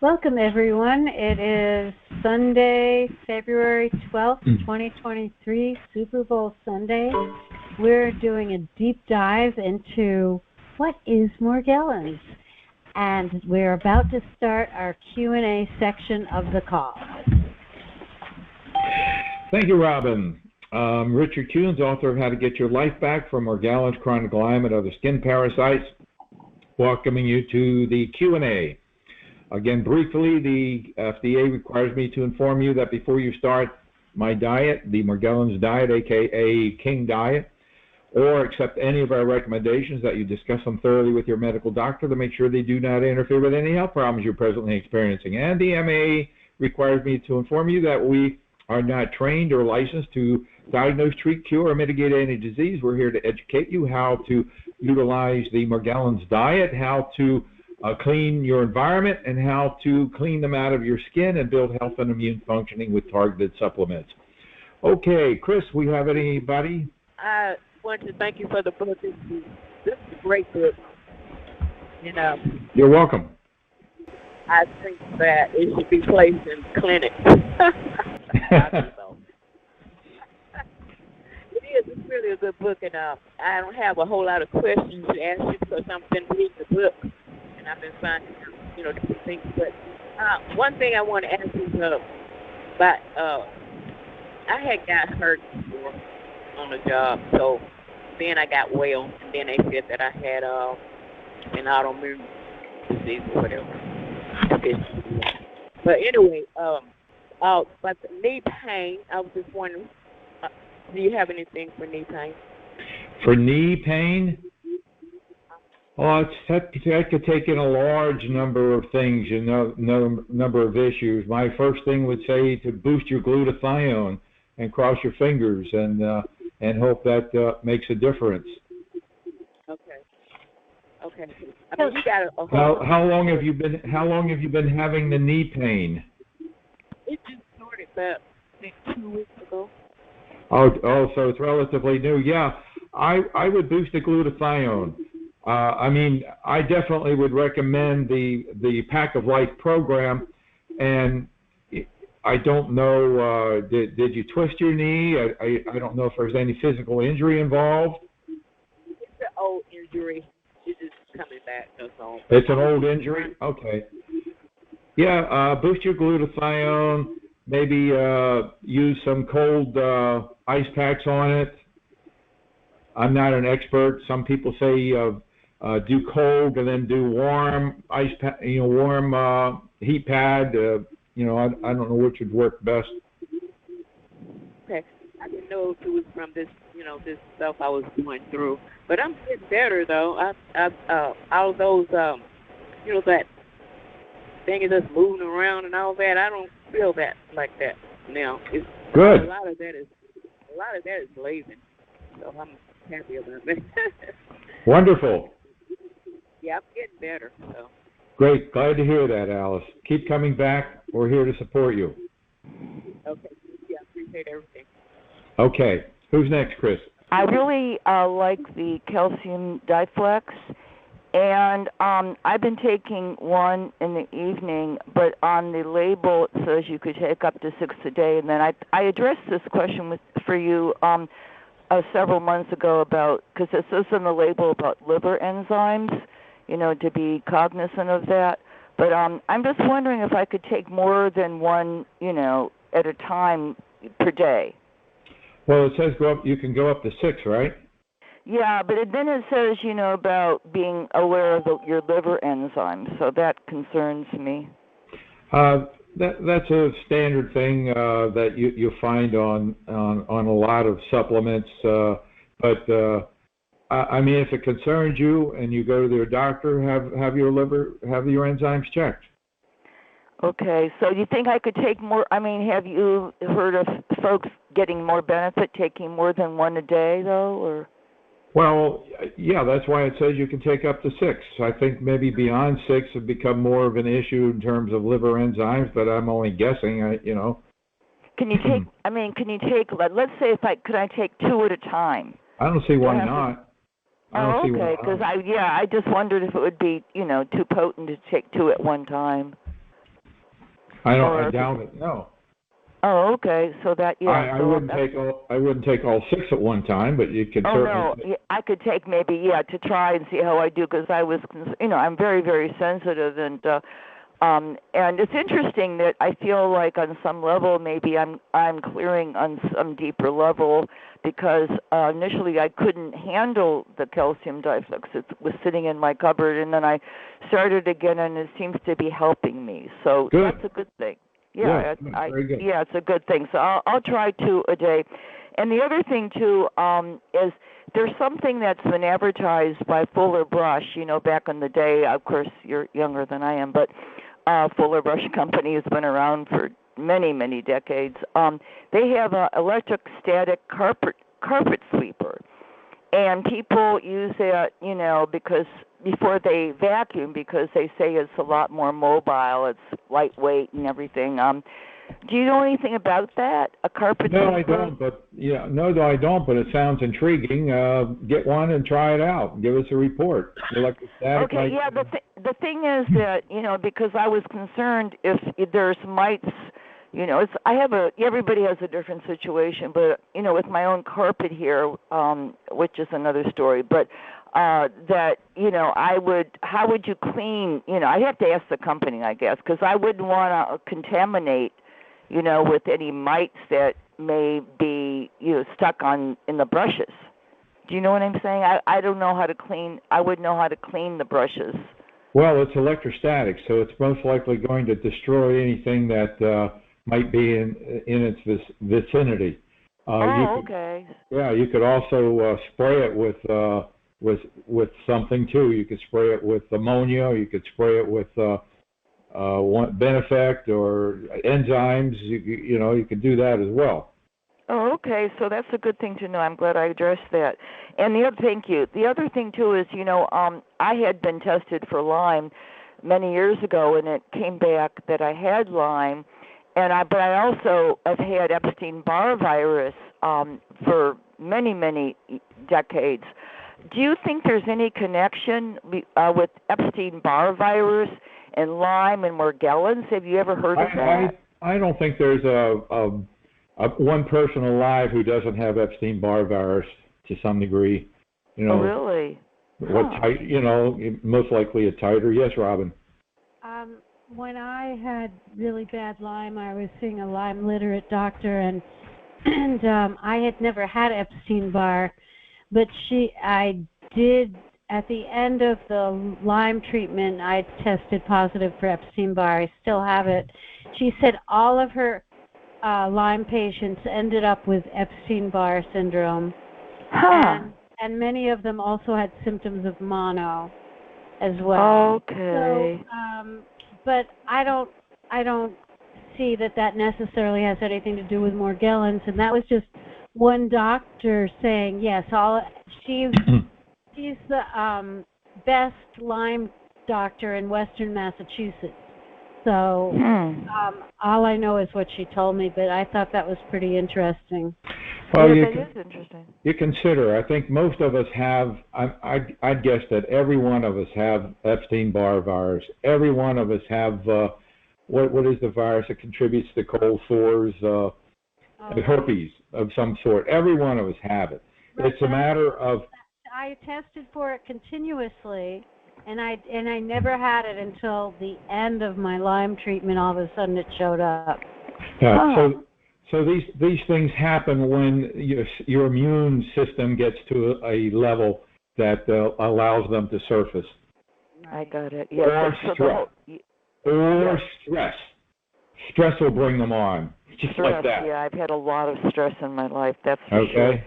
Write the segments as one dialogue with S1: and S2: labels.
S1: Welcome, everyone. It is Sunday, February 12th, 2023, Super Bowl Sunday. We're doing a deep dive into what is Morgellons, and we're about to start our Q&A section of the call.
S2: Thank you, Robin. Richard Kuhns, author of How to Get Your Life Back from Morgellons, Chronic Lyme, and Other Skin Parasites, welcoming you to the Q&A. Again, briefly, the FDA requires me to inform you that before you start my diet, the Morgellons diet, aka King Diet, or accept any of our recommendations, that you discuss them thoroughly with your medical doctor to make sure they do not interfere with any health problems you're presently experiencing. And the MAA requires me to inform you that we are not trained or licensed to diagnose, treat, cure, or mitigate any disease. We're here to educate you how to utilize the Morgellons diet, how to clean your environment, and how to clean them out of your skin and build health and immune functioning with targeted supplements. Okay, Chris, we have anybody?
S3: I want to thank you for the book. This is a great book.
S2: You're welcome.
S3: I think that it should be placed in clinics. It's really a good book, and I don't have a whole lot of questions to ask you because I've been reading the book, and I've been finding out, different things. But one thing I want to ask you about, I had got hurt before on the job, so then I got well, and then they said that I had an autoimmune disease or whatever. But anyway, but the knee pain, I was just wondering, do you have anything for knee pain?
S2: For knee pain? Oh, that could take in a large number of things, number of issues. My first thing would say to boost your glutathione and cross your fingers and hope that makes a difference.
S3: Okay. I mean, you got a whole
S2: how long have you been having the knee pain?
S3: It just started about 2 weeks ago.
S2: Oh, so it's relatively new. Yeah, I would boost the glutathione. I mean, I definitely would recommend the Pack of Life program. And I don't know, did you twist your knee? I don't know if there's any physical injury involved.
S3: It's an old injury. It's just coming back. That's all.
S2: It's an old injury? Okay. Yeah, boost your glutathione. Maybe use some cold ice packs on it. I'm not an expert. Some people say do cold and then do warm ice pack, warm heat pad. I don't know which would work best.
S3: Okay, I didn't know if it was from this, this stuff I was going through, but I'm getting better though. All those, that thing is just moving around and all that. I don't feel that like that now. It's
S2: good.
S3: A lot of that is blazing, so I'm happy about it.
S2: Wonderful.
S3: Yeah, I'm getting better. So.
S2: Great. Glad to hear that, Alice. Keep coming back. We're here to support you.
S3: Okay. Yeah, I appreciate everything.
S2: Okay. Who's next, Chris?
S4: I really like the calcium Diflex, and I've been taking one in the evening, but on the label it says you could take up to 6 a day. And then I addressed this question for you several months ago because it says on the label about liver enzymes, to be cognizant of that. But I'm just wondering if I could take more than one, at a time per day.
S2: Well, it says you can go up to 6, right?
S4: Yeah, but then it says, about being aware of your liver enzymes, so that concerns me.
S2: That's a standard thing that you find on a lot of supplements, but I mean, if it concerns you and you go to your doctor, have your enzymes checked.
S4: Okay, so you think I could take more? I mean, have you heard of folks getting more benefit taking more than one a day, though, or?
S2: Well, yeah, that's why it says you can take up to 6. I think maybe beyond 6 have become more of an issue in terms of liver enzymes, but I'm only guessing.
S4: Can you take? I mean, can you take? Let's say could I take 2 at a time?
S2: I don't see why not.
S4: Oh, okay. Because I just wondered if it would be too potent to take 2 at one time.
S2: I doubt it. No.
S4: Oh, okay. So that
S2: I wouldn't take all 6 at one time, but you could certainly.
S4: Oh no, I could take maybe to try and see how I do, because I was, I'm very, very sensitive, and it's interesting that I feel like on some level maybe I'm clearing on some deeper level, because initially I couldn't handle the calcium Diflex. It was sitting in my cupboard, and then I started again, and it seems to be helping me. So
S2: good.
S4: That's a good thing.
S2: Yeah, very good.
S4: Yeah, it's a good thing. So I'll try 2 a day. And the other thing too is there's something that's been advertised by Fuller Brush. Back in the day, of course you're younger than I am, but Fuller Brush Company has been around for many, many decades. They have an electrostatic carpet sweeper, and people use that, because before they vacuum, because they say it's a lot more mobile, it's lightweight and everything. Do you know anything about that? A carpet sweeper?
S2: No, I don't. But it sounds intriguing. Get one and try it out. Give us a report. Electrostatic.
S4: Okay. Yeah. The thing is that because I was concerned if there's mites. Everybody has a different situation, but with my own carpet here, which is another story, but that how would you clean? I have to ask the company, I guess, because I wouldn't want to contaminate, with any mites that may be stuck in the brushes. Do you know what I'm saying? I don't know how to clean. I wouldn't know how to clean the brushes.
S2: Well, it's electrostatic, so it's most likely going to destroy anything that might be in its vicinity.
S4: Okay.
S2: Yeah, you could also spray it with something too. You could spray it with ammonia. Or you could spray it with Benefect or enzymes. You could do that as well.
S4: Oh, okay. So that's a good thing to know. I'm glad I addressed that. And the other thing too is, I had been tested for Lyme many years ago, and it came back that I had Lyme. But I also have had Epstein Barr virus for many, many decades. Do you think there's any connection with Epstein Barr virus and Lyme and Morgellons? Have you ever heard of that?
S2: I don't think there's a one person alive who doesn't have Epstein Barr virus to some degree.
S4: Oh, really?
S2: What type? Most likely a titer. Yes, Robin.
S1: When I had really bad Lyme, I was seeing a Lyme literate doctor, and I had never had Epstein Barr, but I did at the end of the Lyme treatment. I tested positive for Epstein Barr. I still have it. She said all of her Lyme patients ended up with Epstein Barr syndrome, and many of them also had symptoms of mono as well.
S4: Okay.
S1: So, but I don't see that necessarily has anything to do with Morgellons, and that was just one doctor saying yes. She's the best Lyme doctor in Western Massachusetts. So all I know is what she told me, but I thought that was pretty interesting.
S2: Well,
S4: that is interesting.
S2: You consider, I think most of us have, I'd guess that every one of us have Epstein-Barr virus. Every one of us have, what is the virus that contributes to cold sores, herpes of some sort. Every one of us have it. Right. It's a matter of...
S1: I tested for it continuously, and I never had it until the end of my Lyme treatment. All of a sudden it showed up.
S2: Yeah, So these things happen when your immune system gets to a level that allows them to surface.
S4: I got it. Yeah.
S2: Or stress. Stress will bring them on, just
S4: stress,
S2: like that.
S4: Yeah, I've had a lot of stress in my life, that's for sure.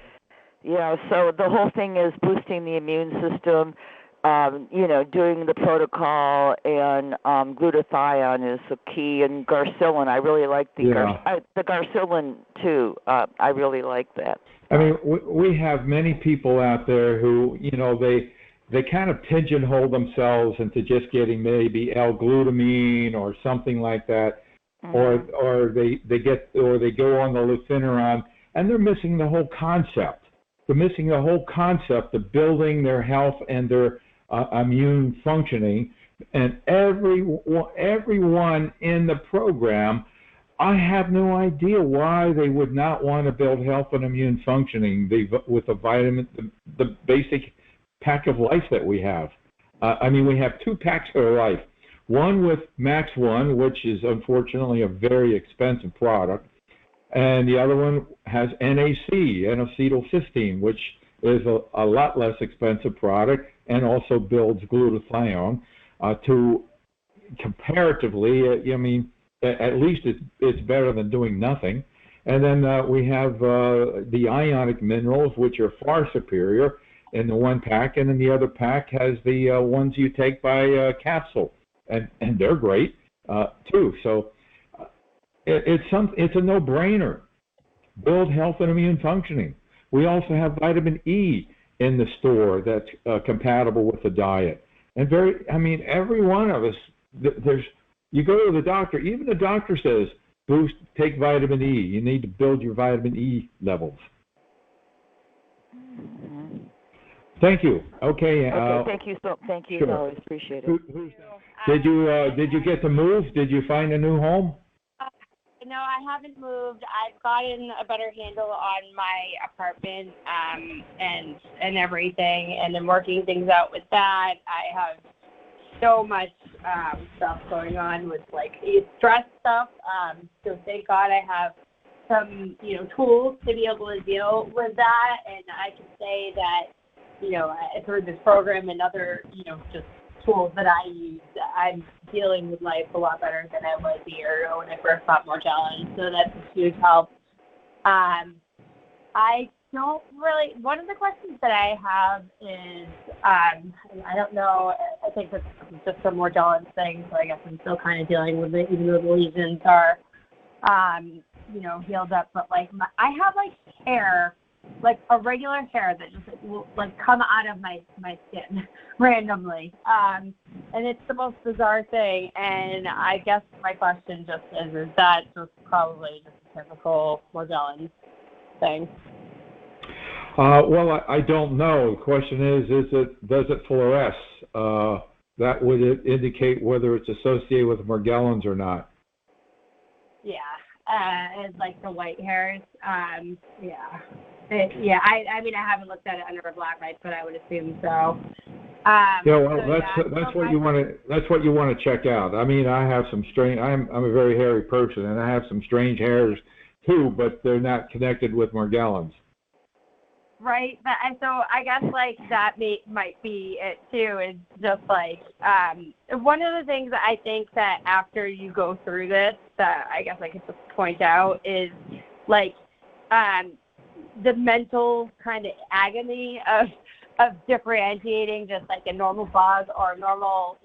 S4: Yeah, so the whole thing is boosting the immune system, doing the protocol, and glutathione is the key, and garcillin. I really like the garcillin too. I really like that.
S2: I mean, we have many people out there who, they kind of pigeonhole themselves into just getting maybe L-glutamine or something like that, or they go on the leufineron, and they're missing the whole concept. They're missing the whole concept of building their health and their immune functioning And everyone in the program, I have no idea why they would not want to build health and immune functioning with the vitamin, the basic pack of life that we have. I mean, we have 2 packs of life. One with Max 1, which is unfortunately a very expensive product, and the other one has NAC, N-acetylcysteine, which is a lot less expensive product and also builds glutathione to comparatively, I mean, at least it's better than doing nothing. And then we have the ionic minerals, which are far superior in the one pack, and then the other pack has the ones you take by capsule, and they're great too. So it's a no-brainer. Build health and immune functioning. We also have vitamin E in the store that's compatible with the diet. And every one of us, you go to the doctor, even the doctor says, take vitamin E. You need to build your vitamin E levels.
S4: Mm-hmm.
S2: Thank you. Okay.
S4: Thank you.
S2: Sure.
S4: I always appreciate it.
S2: Did you get to move? Did you find a new home?
S5: No, I haven't moved. I've gotten a better handle on my apartment and everything, and I'm working things out with that. I have so much stuff going on with stress stuff. So thank God I have some tools to be able to deal with that, and I can say that through this program and other just tools that I use, I'm dealing with life a lot better than I was a year ago when I first got Morgellons, so that's a huge help. I don't really, one of the questions that I have is, I don't know, I think it's just a Morgellons thing, so I guess I'm still kind of dealing with it, even though the lesions are, healed up, but I have hair, a regular hair that just will come out of my skin randomly, and it's the most bizarre thing. And I guess my question just is that just probably just a typical Morgellons thing?
S2: Well, I don't know. The question is does it fluoresce? That would indicate whether it's associated with Morgellons or not.
S5: Yeah, it's the white hairs. Yeah. I mean, I haven't looked at it under a black light, but I would assume so.
S2: That's what you want to. That's what you want to check out. I mean, I have some strange. I'm a very hairy person, and I have some strange hairs too, but they're not connected with Morgellons.
S5: Right. So I guess that might be it too. Is just one of the things that I think that after you go through this, that I guess I could just point out is the mental kind of agony of differentiating just a normal bug or a normal,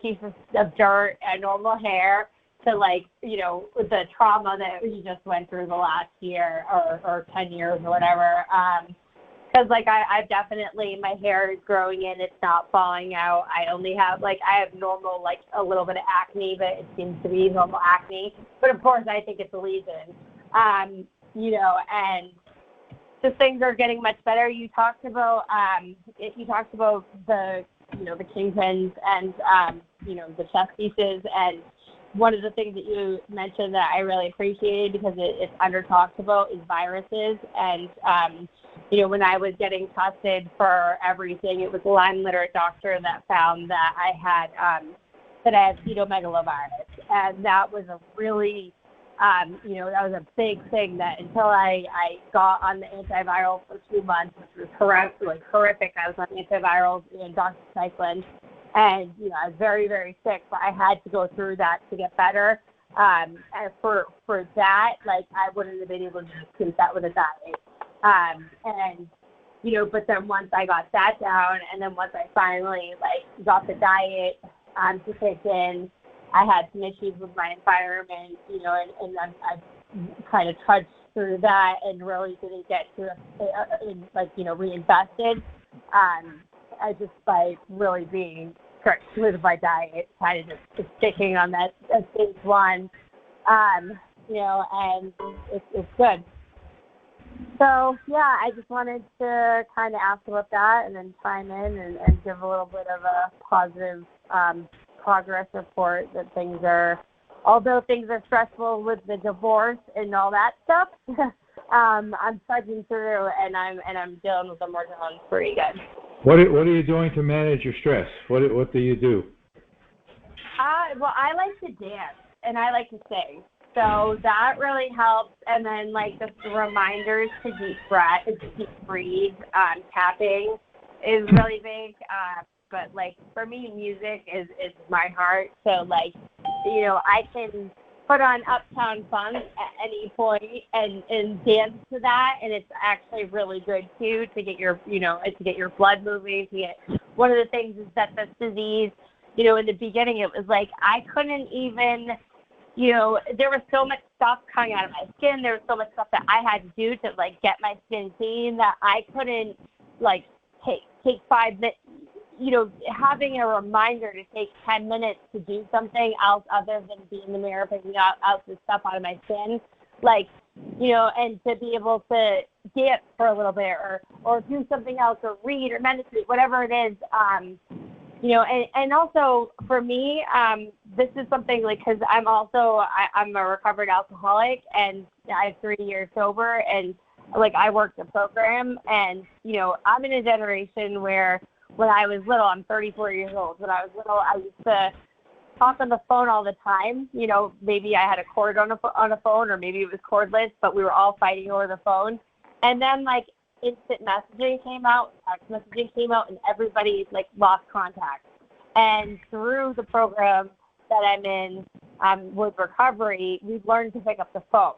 S5: piece of dirt and normal hair to the trauma that you just went through the last year or 10 years or whatever. Because I've definitely, my hair is growing in, it's not falling out. I only have I have normal a little bit of acne, but it seems to be normal acne. But of course I think it's a lesion. And just things are getting much better. You talked about the the kingpins and the chest pieces, and one of the things that you mentioned that I really appreciated because it's under talked about is viruses. And when I was getting tested for everything, it was a Lyme literate doctor that found that I had cytomegalovirus, and that was a really that was a big thing that until I got on the antiviral for 2 months, which was horrific. I was on antivirals and doxycycline, and I was very, very sick, but I had to go through that to get better. And for that, I wouldn't have been able to just keep that with a diet. But then once I got that down, and then once I finally got the diet to kick in, I had some issues with my environment, and I've kind of trudged through that and really didn't get to reinvested. I just by really being strict with my diet, kind of just sticking on that stage one, and it's good. So, yeah, I just wanted to kind of ask about that and then chime in and give a little bit of a positive progress report that things are, although things are stressful with the divorce and all that stuff, I'm trudging through and I'm dealing with the Morgellons pretty good.
S2: What are you doing to manage your stress? What do you do?
S5: Well, I like to dance and I like to sing. So that really helps. And then, like, just the reminders to deep breathe, tapping is really big. But, like, for me, music is my heart. So, like, you know, I can put on Uptown Funk at any point and dance to that. And it's actually really good, too, to get your, you know, to get your blood moving. One of the things is that this disease, you know, in the beginning, it was like I couldn't even, you know, there was so much stuff coming out of my skin. There was so much stuff that I had to do to, like, get my skin clean that I couldn't, like, take 5 minutes. You know, having a reminder to take 10 minutes to do something else other than be in the mirror picking out the stuff out of my skin, like, you know, and to be able to dance for a little bit or do something else or read or meditate, whatever it is, you know, and also for me, this is something like, because I'm a recovered alcoholic and I'm 3 years sober and like I worked the program and, you know, I'm in a generation where when I was little, I'm 34 years old. When I was little, I used to talk on the phone all the time. You know, maybe I had a cord on a phone or maybe it was cordless, but we were all fighting over the phone. And then like instant messaging came out, text messaging came out, and everybody like lost contact. And through the program that I'm in with recovery, we've learned to pick up the phone.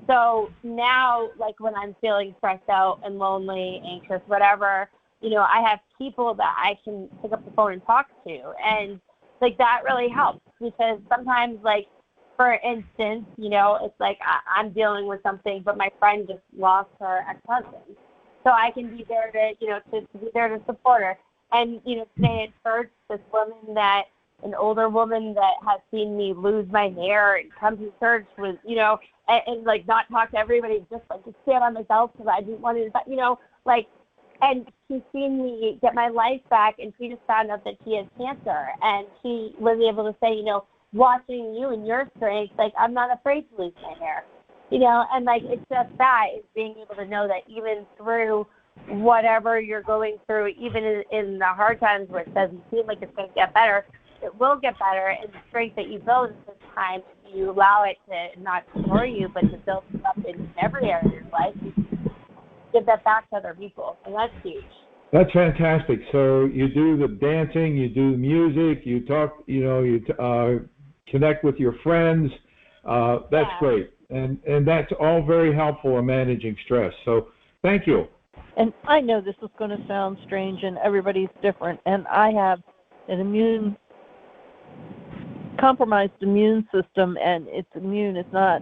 S5: So now, like when I'm feeling stressed out and lonely, anxious, whatever, you know, I have people that I can pick up the phone and talk to. And like that really helps because sometimes, like, for instance, you know, it's like I'm dealing with something, but my friend just lost her ex-husband. So I can be there to, you know, to be there to support her. And, you know, today at church, this woman an older woman that has seen me lose my hair and come to church with, you know, and like not talk to everybody, just like to stand on myself because I didn't want to, you know, like, and she's seen me get my life back, and she just found out that she has cancer, and she was able to say, you know, watching you and your strength, like, I'm not afraid to lose my hair, you know, and like, it's just that, it's being able to know that even through whatever you're going through, even in the hard times where it doesn't seem like it's going to get better, it will get better, and the strength that you build in this time, if you allow it to not destroy you, but to build you up in every area of your life, you give that back to other people, and that's huge.
S2: That's fantastic. So you do the dancing, you do music, you talk, you know, you connect with your friends. That's great, and that's all very helpful in managing stress. So thank you.
S6: And I know this is going to sound strange, and everybody's different. And I have an compromised immune system, and it's immune. It's not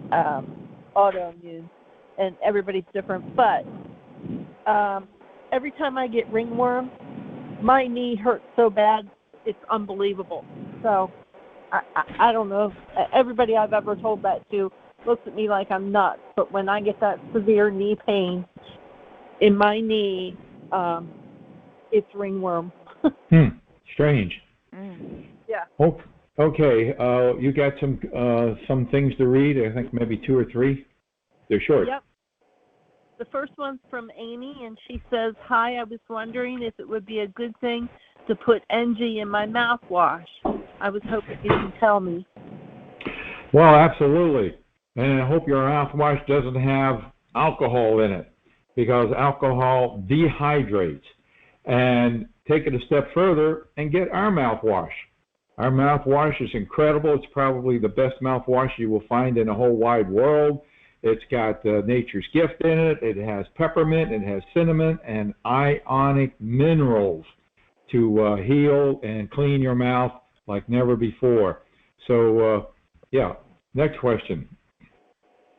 S6: autoimmune, and everybody's different. But every time I get ringworm, my knee hurts so bad, it's unbelievable. So I don't know. Everybody I've ever told that to looks at me like I'm nuts. But when I get that severe knee pain in my knee, it's ringworm.
S2: Strange.
S6: Yeah.
S2: Okay. You got some things to read. I think maybe 2 or 3. They're short.
S6: Yep. The first one's from Amy, and she says, "Hi, I was wondering if it would be a good thing to put NG in my mouthwash. I was hoping you can tell me."
S2: Well, absolutely. And I hope your mouthwash doesn't have alcohol in it, because alcohol dehydrates. And take it a step further and get our mouthwash. Our mouthwash is incredible. It's probably the best mouthwash you will find in the whole wide world. It's got nature's gift in it. It has peppermint, it has cinnamon, and ionic minerals to heal and clean your mouth like never before. So, next question.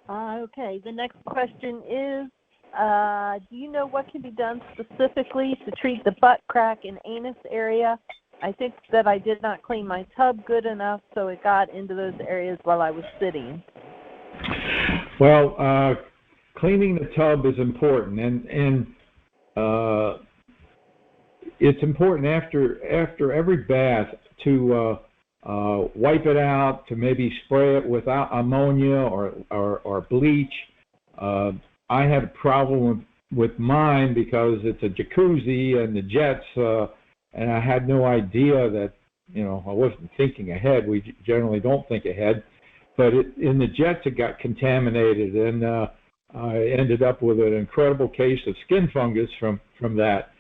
S6: Okay, the next question is, do you know what can be done specifically to treat the butt crack and anus area? I think that I did not clean my tub good enough, so it got into those areas while I was sitting.
S2: Well, cleaning the tub is important, and it's important after every bath to wipe it out, to maybe spray it without ammonia or bleach. I had a problem with mine because it's a jacuzzi and the jets, and I had no idea that, I wasn't thinking ahead. We generally don't think ahead. But in the jets, it got contaminated, and I ended up with an incredible case of skin fungus from that.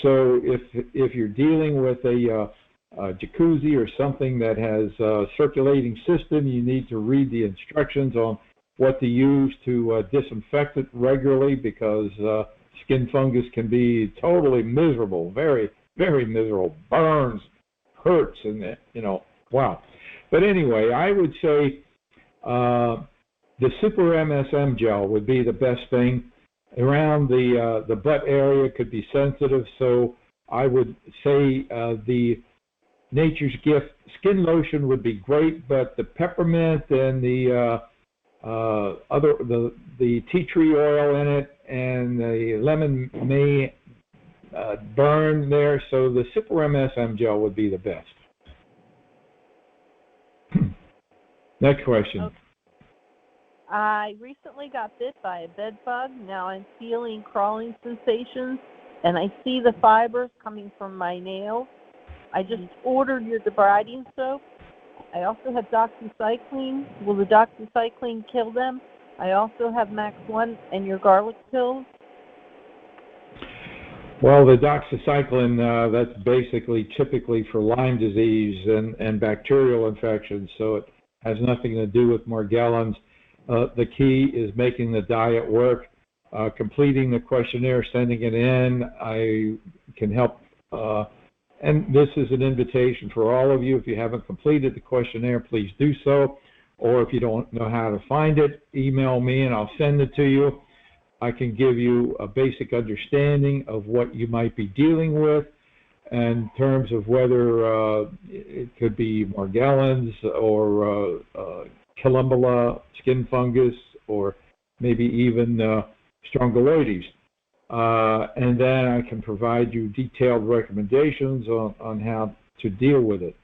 S2: So if you're dealing with a jacuzzi or something that has a circulating system, you need to read the instructions on what to use to disinfect it regularly, because skin fungus can be totally miserable, very, very miserable, burns, hurts, and wow. But anyway, I would say the Super MSM gel would be the best thing. Around the butt area could be sensitive, so I would say the Nature's Gift skin lotion would be great, but the peppermint and the tea tree oil in it and the lemon may burn there, so the Super MSM gel would be the best. Next question.
S6: Okay. I recently got bit by a bed bug. Now I'm feeling crawling sensations, and I see the fibers coming from my nails. I just ordered your debriding soap. I also have doxycycline. Will the doxycycline kill them? I also have Max 1 and your garlic pills.
S2: Well, the doxycycline, that's basically typically for Lyme disease and bacterial infections, so it has nothing to do with Morgellons. The key is making the diet work, completing the questionnaire, sending it in. I can help, and this is an invitation for all of you. If you haven't completed the questionnaire, please do so. Or if you don't know how to find it, email me and I'll send it to you. I can give you a basic understanding of what you might be dealing with in terms of whether it could be Morgellons or Columbella, skin fungus, or maybe even Strongyloides. And then I can provide you detailed recommendations on how to deal with it.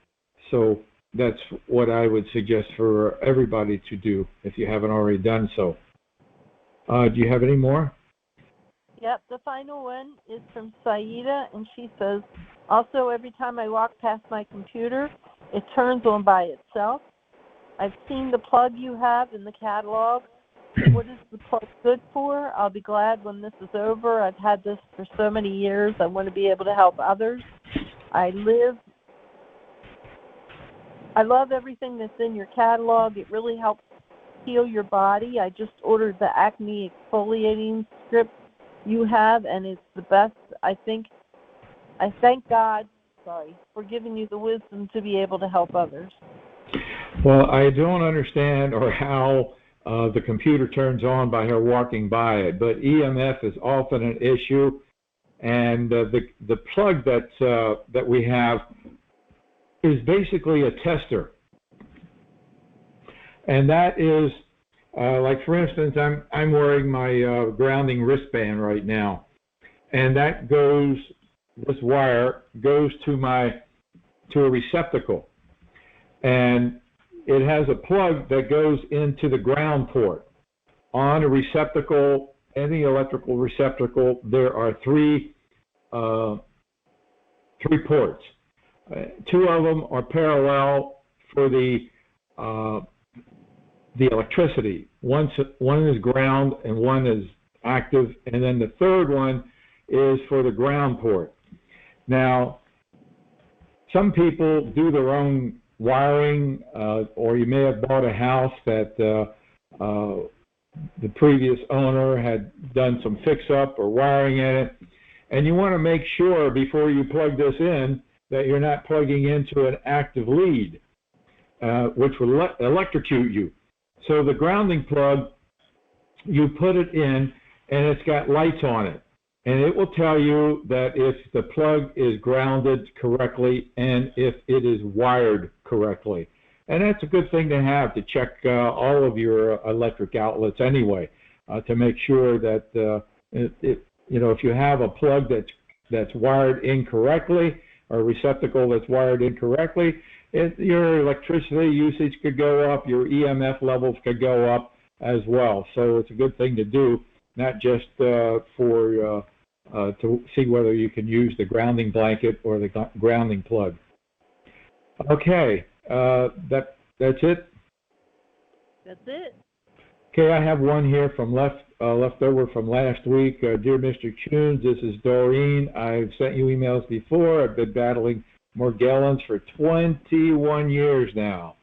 S2: So that's what I would suggest for everybody to do if you haven't already done so. Do you have any more?
S6: Yep, the final one is from Saida, and she says, also every time I walk past my computer, it turns on by itself. I've seen the plug you have in the catalog. What is the plug good for? I'll be glad when this is over. I've had this for so many years. I want to be able to help others. I love everything that's in your catalog. It really helps heal your body. I just ordered the acne exfoliating strip you have, and it's the best. I thank God, for giving you the wisdom to be able to help others.
S2: Well, I don't understand or how the computer turns on by her walking by it, but EMF is often an issue, and the plug that we have is basically a tester, and that is like, for instance, I'm wearing my grounding wristband right now, and that goes, this wire goes to a receptacle, and it has a plug that goes into the ground port. On a receptacle, any electrical receptacle, there are three ports. Two of them are parallel for the electricity. One is ground and one is active, and then the third one is for the ground port. Now, some people do their own wiring, or you may have bought a house that the previous owner had done some fix-up or wiring in it, and you want to make sure before you plug this in that you're not plugging into an active lead, which will electrocute you. So the grounding plug, you put it in, and it's got lights on it. And it will tell you that if the plug is grounded correctly and if it is wired correctly. And that's a good thing to have to check all of your electric outlets anyway. to make sure that if you have a plug that's wired incorrectly, or a receptacle that's wired incorrectly, your electricity usage could go up, your EMF levels could go up as well. So it's a good thing to do, not just to see whether you can use the grounding blanket or the grounding plug. Okay, that's it.
S6: That's it.
S2: Okay, I have one here from left over from last week. Dear Mr. Tunes, this is Doreen. I've sent you emails before. I've been battling Morgellons for 21 years now.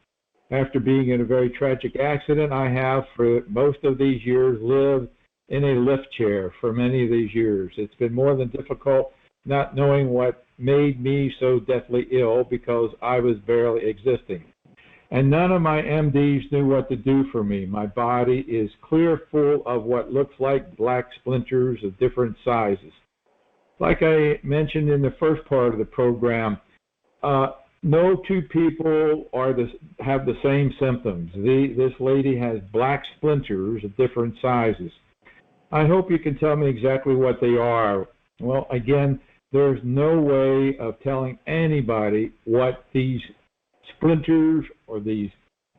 S2: After being in a very tragic accident, I have for most of these years lived in a lift chair for many of these years. It's been more than difficult not knowing what made me so deathly ill because I was barely existing. And none of my MDs knew what to do for me. My body is clear full of what looks like black splinters of different sizes. Like I mentioned in the first part of the program, no two people have the same symptoms. This lady has black splinters of different sizes. I hope you can tell me exactly what they are. Well, again, there's no way of telling anybody what these splinters or these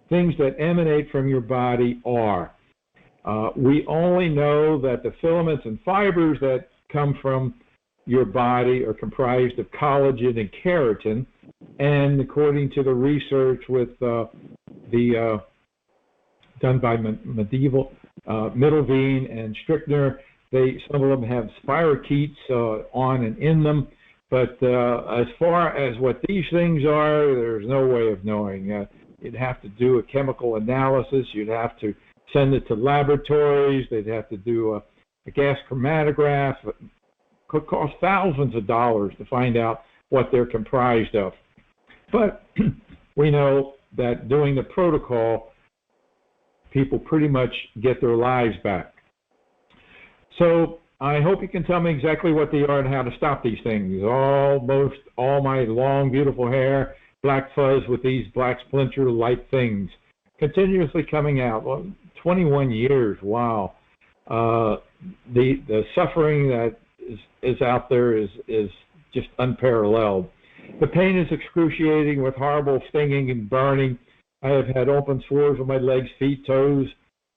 S2: things that emanate from your body are. We only know that the filaments and fibers that come from your body are comprised of collagen and keratin, and according to the research with done by Middleveen and Strickner, some of them have spirochetes on and in them, but as far as what these things are, there's no way of knowing. You'd have to do a chemical analysis. You'd have to send it to laboratories. They'd have to do a gas chromatograph. It could cost thousands of dollars to find out what they're comprised of. But we know that doing the protocol, people pretty much get their lives back. So I hope you can tell me exactly what they are and how to stop these things. Almost all my long, beautiful hair, black fuzz with these black splinter-like things continuously coming out. Well, 21 years, wow. The suffering that is out there is just unparalleled. The pain is excruciating with horrible stinging and burning. I have had open sores on my legs, feet, toes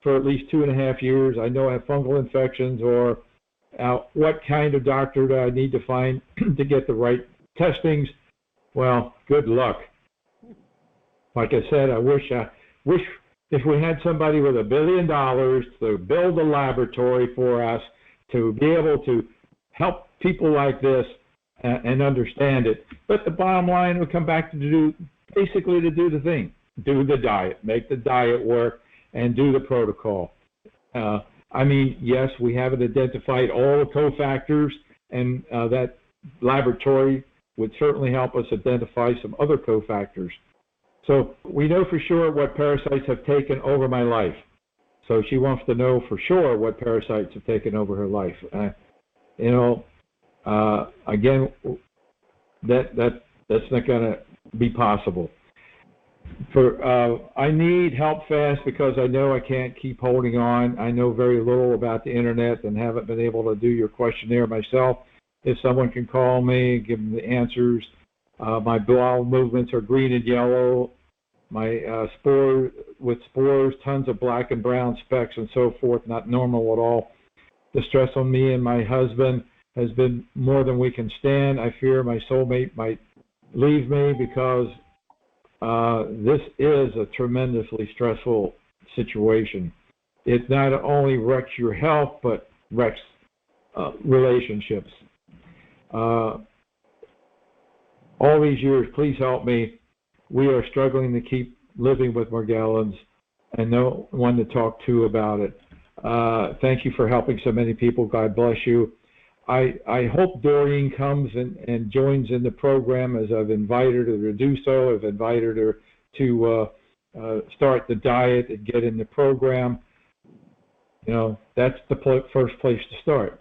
S2: for at least 2.5 years. I know I have fungal infections, or what kind of doctor do I need to find to get the right testings? Well, good luck. Like I said, I wish if we had somebody with $1 billion to build a laboratory for us to be able to help people like this and understand it. But the bottom line would come back to do the thing. Do the diet, make the diet work, and do the protocol. I mean, yes, we haven't identified all the cofactors, and that laboratory would certainly help us identify some other cofactors. So we know for sure what parasites have taken over my life. So she wants to know for sure what parasites have taken over her life. Again, that's not going to be possible. I need help fast because I know I can't keep holding on. I know very little about the internet and haven't been able to do your questionnaire myself. If someone can call me, give them the answers. My bowel movements are green and yellow. My spores, tons of black and brown specks and so forth, not normal at all. The stress on me and my husband has been more than we can stand. I fear my soulmate might leave me because this is a tremendously stressful situation. It not only wrecks your health, but wrecks relationships. All these years, please help me. We are struggling to keep living with Morgellons and no one to talk to about it. Thank you for helping so many people. God bless you. I hope Doreen comes and joins in the program, as I've invited her to do so. I've invited her to start the diet and get in the program. That's the first place to start.